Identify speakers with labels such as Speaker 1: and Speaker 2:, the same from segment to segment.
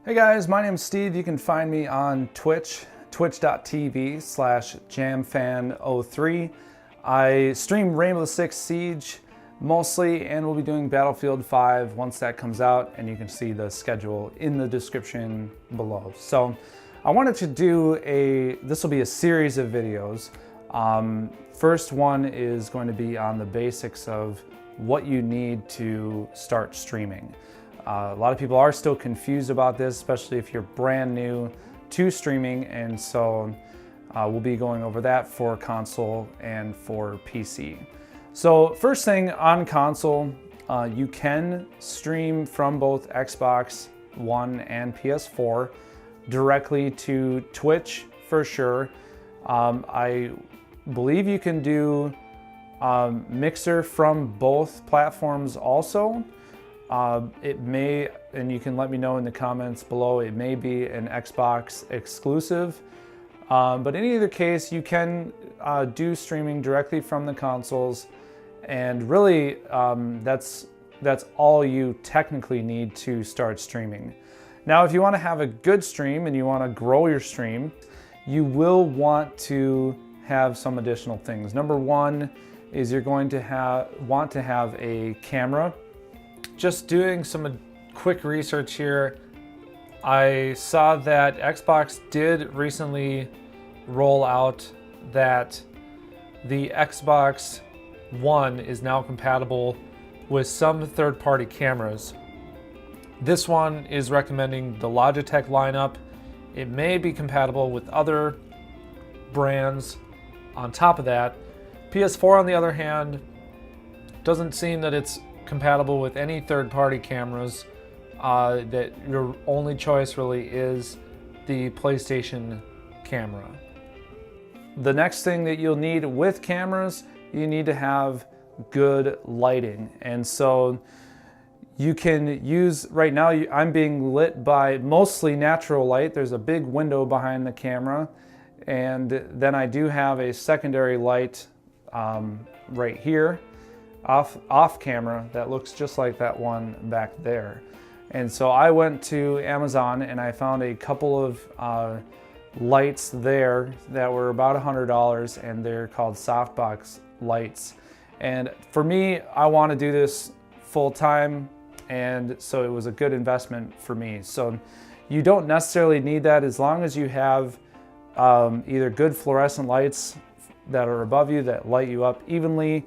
Speaker 1: Hey guys, my name's Steve. You can find me on Twitch, twitch.tv/jamfan03. I stream Rainbow Six Siege mostly, and we'll be doing Battlefield 5 once that comes out, and you can see the schedule in the description below. So I wanted to do this will be a series of videos. First one is going to be on the basics of what you need to start streaming. A lot of people are still confused about this, especially if you're brand new to streaming, and so we'll be going over that for console and for PC. So first thing, on console, you can stream from both Xbox One and PS4 directly to Twitch for sure. I believe you can do Mixer from both platforms also. It may, and you can let me know in the comments below, it may be an Xbox exclusive. But in either case, you can do streaming directly from the consoles, and really that's all you technically need to start streaming. Now, if you want to have a good stream and you want to grow your stream, you will want to have some additional things. Number one is you're going to want to have a camera. Just doing some quick research here, I saw that Xbox did recently roll out that the Xbox One is now compatible with some third-party cameras. This one is recommending the Logitech lineup. It may be compatible with other brands on top of that. PS4, on the other hand, doesn't seem that it's compatible with any third-party cameras, that your only choice really is the PlayStation camera. The next thing that you'll need with cameras, you need to have good lighting. And so you can use, right now I'm being lit by mostly natural light. There's a big window behind the camera, and then I do have a secondary light right here off camera that looks just like that one back there. And so I went to Amazon and I found a couple of lights there that were about $100, and they're called softbox lights. And for me, I want to do this full time, and so it was a good investment for me. So you don't necessarily need that as long as you have either good fluorescent lights that are above you that light you up evenly,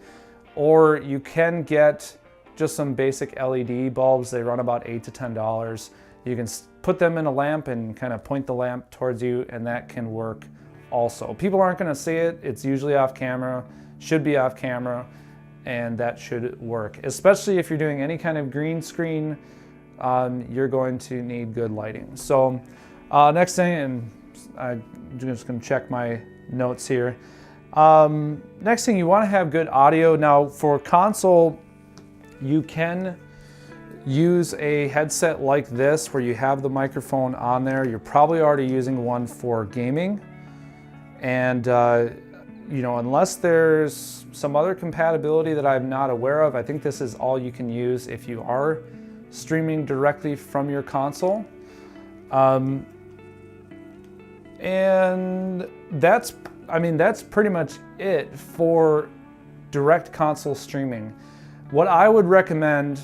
Speaker 1: or you can get just some basic LED bulbs. They run about $8 to $10. You can put them in a lamp and kind of point the lamp towards you, and that can work also. People aren't going to see it. It's usually off camera, should be off camera, and that should work. Especially if you're doing any kind of green screen, you're going to need good lighting. So next thing, and I'm just going to check my notes here. Next thing, you want to have good audio. Now for console, you can use a headset like this where you have the microphone on there. You're probably already using one for gaming, and you know, unless there's some other compatibility that I'm not aware of, I think this is all you can use if you are streaming directly from your console. And that's pretty much it for direct console streaming. What I would recommend,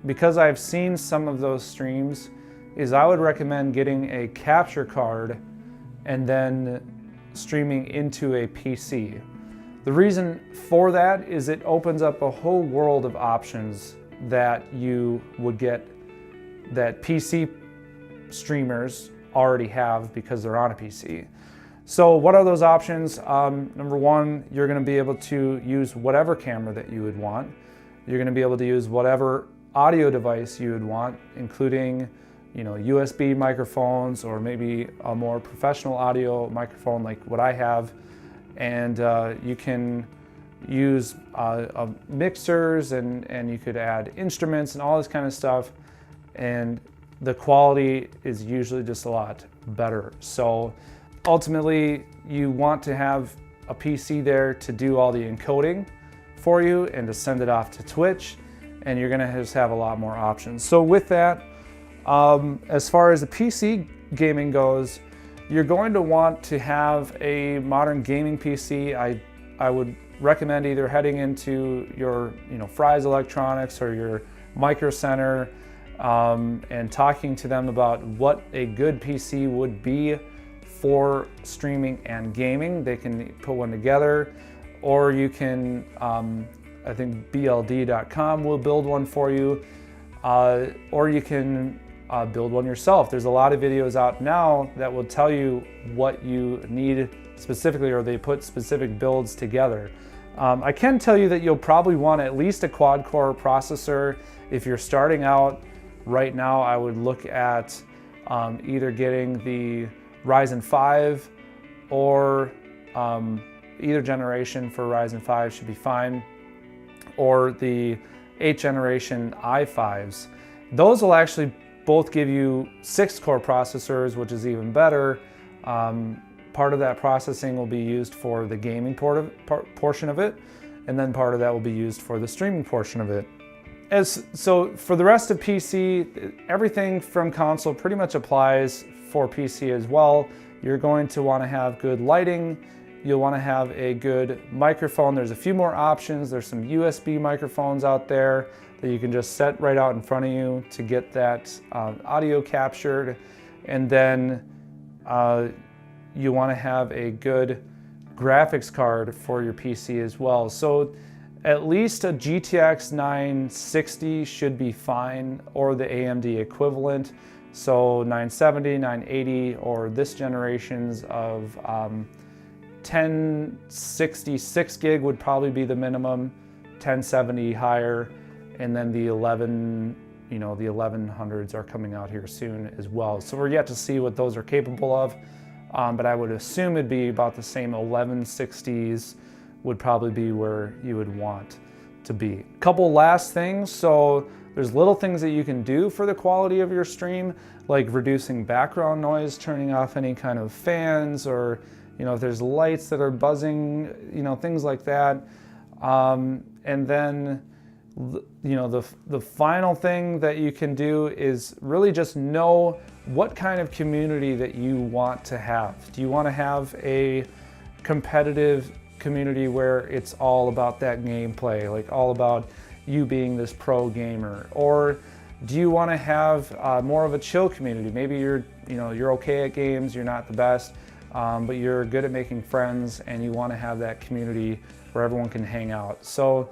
Speaker 1: because I've seen some of those streams, is I would recommend getting a capture card and then streaming into a PC. The reason for that is it opens up a whole world of options that you would get that PC streamers already have because they're on a PC. So what are those options? Number one, you're going to be able to use whatever camera that you would want. You're going to be able to use whatever audio device you would want, including, you know, USB microphones or maybe a more professional audio microphone like what I have. And you can use mixers, and you could add instruments and all this kind of stuff. And the quality is usually just a lot better. So ultimately, you want to have a PC there to do all the encoding for you and to send it off to Twitch, and you're gonna just have a lot more options. So with that, As far as the PC gaming goes, you're going to want to have a modern gaming PC. I would recommend either heading into your Fry's Electronics or your Micro Center and talking to them about what a good PC would be for streaming and gaming. They can put one together, or you can, I think BLD.com will build one for you, or you can build one yourself. There's a lot of videos out now that will tell you what you need specifically, or they put specific builds together. I can tell you that you'll probably want at least a quad-core processor. If you're starting out right now, I would look at either getting the Ryzen 5 or either generation for Ryzen 5 should be fine, or the 8th generation i5s. Those will actually both give you 6-core processors, which is even better. Part of that processing will be used for the gaming portion of it, and then part of that will be used for the streaming portion of it. So for the rest of PC, everything from console pretty much applies for PC as well. You're going to want to have good lighting. You'll want to have a good microphone. There's a few more options. There's some USB microphones out there that you can just set right out in front of you to get that audio captured. And then you want to have a good graphics card for your PC as well. So at least a GTX 960 should be fine, or the AMD equivalent. So 970, 980, or this generation's of 1066 gig would probably be the minimum, 1070 higher, and then the 1100s are coming out here soon as well. So we're yet to see what those are capable of, but I would assume it'd be about the same. 1160s would probably be where you would want to be. Couple last things. So there's little things that you can do for the quality of your stream, like reducing background noise, turning off any kind of fans, or if there's lights that are buzzing, things like that. And then the final thing that you can do is really just know what kind of community that you want to have. Do you want to have a competitive community where it's all about that gameplay, like all about you being this pro gamer? Or do you want to have more of a chill community? Maybe you're okay at games, you're not the best, but you're good at making friends, and you want to have that community where everyone can hang out. So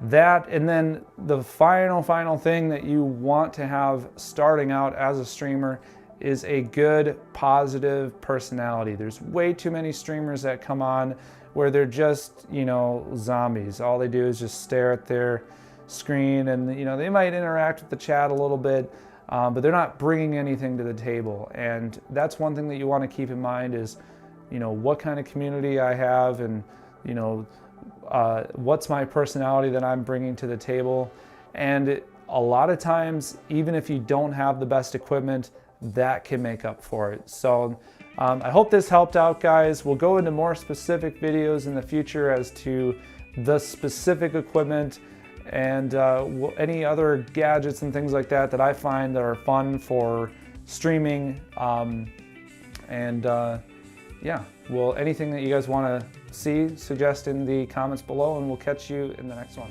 Speaker 1: that, and then the final thing that you want to have starting out as a streamer is a good, positive personality. There's way too many streamers that come on where they're just, zombies. All they do is just stare at their screen, and they might interact with the chat a little bit, but they're not bringing anything to the table. And that's one thing that you want to keep in mind is, what kind of community I have, and what's my personality that I'm bringing to the table. And a lot of times, even if you don't have the best equipment, that can make up for it. So I hope this helped out, guys. We'll go into more specific videos in the future as to the specific equipment and any other gadgets and things like that I find that are fun for streaming. Yeah, well, anything that you guys want to see, suggest in the comments below, and we'll catch you in the next one.